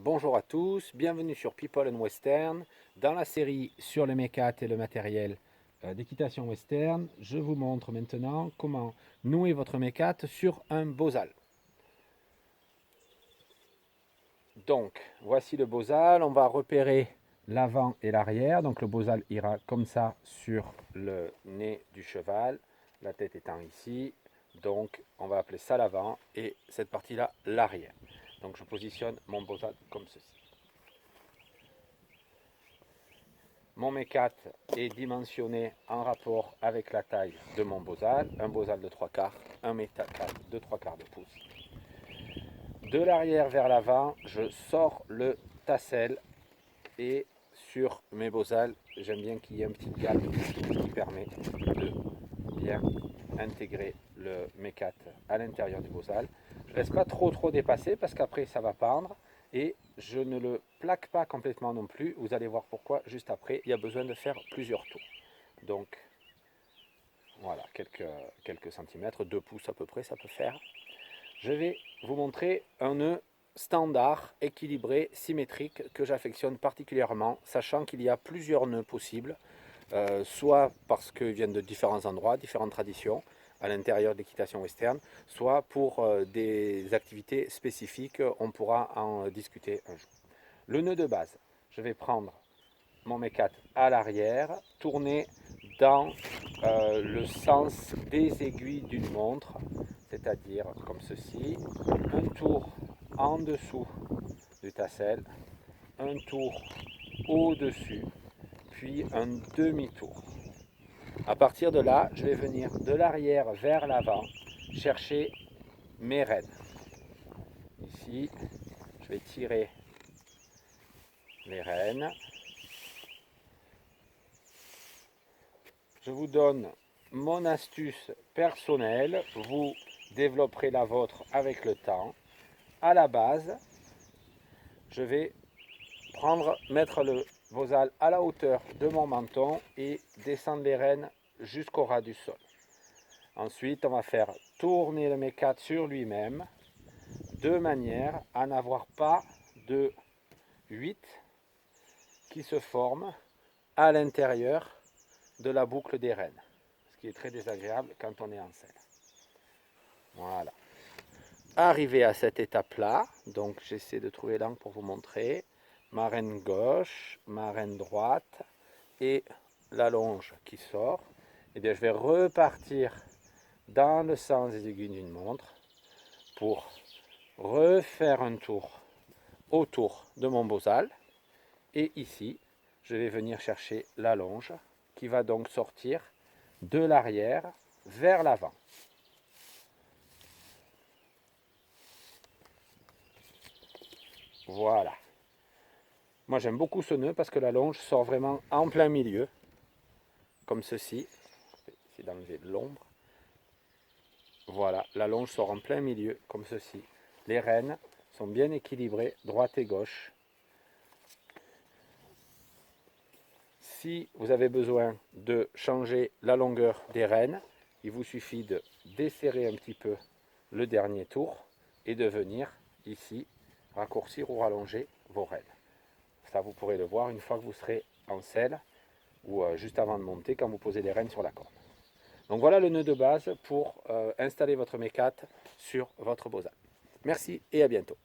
Bonjour à tous, bienvenue sur People and Western. Dans la série sur le mécat et le matériel d'équitation western, je vous montre maintenant comment nouer votre mécat sur un bozal. Donc, voici le bozal, on va repérer l'avant et l'arrière. Donc le bozal ira comme ça sur le nez du cheval, la tête étant ici. Donc on va appeler ça l'avant et cette partie-là l'arrière. Donc je positionne mon bozal comme ceci. Mon mécat est dimensionné en rapport avec la taille de mon bozal, un bozal de 3/4, un mécat de 3/4 de pouce. De l'arrière vers l'avant, je sors le tassel et sur mes bozals, j'aime bien qu'il y ait un petit gap qui permet de bien intégrer le mécat à l'intérieur du bozal. Je ne laisse pas trop dépasser parce qu'après ça va pendre et je ne le plaque pas complètement non plus. Vous allez voir pourquoi juste après. Il y a besoin de faire plusieurs tours. Donc voilà, quelques centimètres, 2 pouces à peu près ça peut faire. Je vais vous montrer un nœud standard, équilibré, symétrique que j'affectionne particulièrement, sachant qu'il y a plusieurs nœuds possibles, soit parce qu'ils viennent de différents endroits, différentes traditions à l'intérieur de l'équitation western, soit pour des activités spécifiques, on pourra en discuter un jour. Le nœud de base, je vais prendre mon mécat à l'arrière, tourner dans le sens des aiguilles d'une montre, c'est-à-dire comme ceci, un tour en dessous du tassel, un tour au-dessus, puis un demi-tour. À partir de là, je vais venir de l'arrière vers l'avant, chercher mes rênes. Ici, je vais tirer les rênes. Je vous donne mon astuce personnelle, vous développerez la vôtre avec le temps. À la base, je vais mettre le bozal à la hauteur de mon menton et descendre les rênes jusqu'au ras du sol. Ensuite, on va faire tourner le mécat sur lui-même de manière à n'avoir pas de 8 qui se forment à l'intérieur de la boucle des rênes, ce qui est très désagréable quand on est en selle. Voilà. Arrivé à cette étape-là, donc j'essaie de trouver l'angle pour vous montrer, ma reine gauche, ma reine droite et la longe qui sort, et bien je vais repartir dans le sens des aiguilles d'une montre pour refaire un tour autour de mon bozal, et ici je vais venir chercher la longe qui va donc sortir de l'arrière vers l'avant. Voilà. Moi j'aime beaucoup ce nœud parce que la longe sort vraiment en plein milieu, comme ceci. Je vais essayer d'enlever l'ombre. Voilà, la longe sort en plein milieu, comme ceci. Les rênes sont bien équilibrées, droite et gauche. Si vous avez besoin de changer la longueur des rênes, il vous suffit de desserrer un petit peu le dernier tour et de venir ici raccourcir ou rallonger vos rênes. Ça, vous pourrez le voir une fois que vous serez en selle ou juste avant de monter quand vous posez les rênes sur la corde. Donc voilà le nœud de base pour installer votre mécat sur votre bozal. Merci et à bientôt.